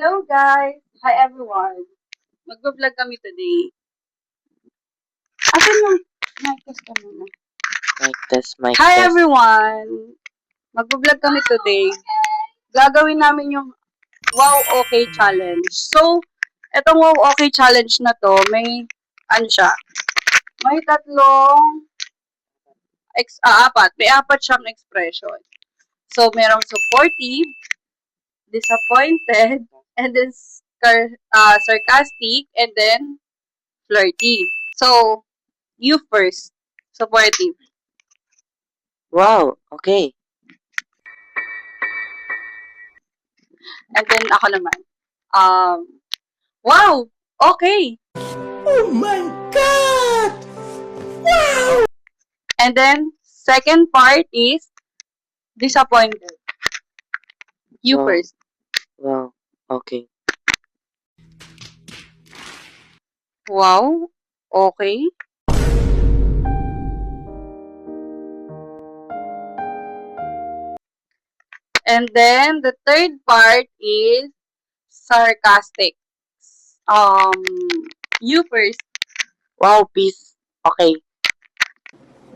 Hello guys! Hi everyone! Mag-vlog kami today. Asan yung mic test ka muna? Mic Hi test. everyone! Mag-vlog kami today. Gagawin namin yung Wow Okay Challenge. So, etong Wow Okay Challenge na to, may, ano siya, may tatlong, apat. May apat siyang expression. So, merong supportive, disappointed, and then sarcastic, and then flirty. So, you first. Supportive. Wow, okay. And then ako naman. Wow! Okay! Oh my God! And then, second part is disappointed. You Wow. first. Wow, okay. Wow! Okay. And then, the third part is sarcastic. You first. Wow, peace. Okay.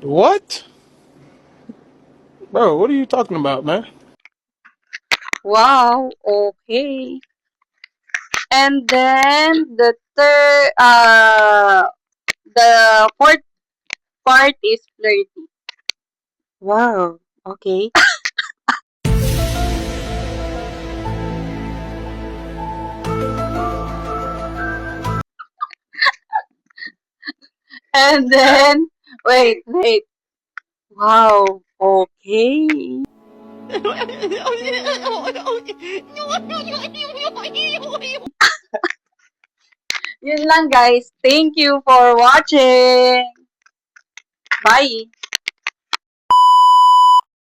What? Bro, what are you talking about, man? Wow! Okay. And then, the fourth part is flirty. Wow, okay. And then, wait. Wow, okay. Yun lang guys. Thank you for watching. Bye.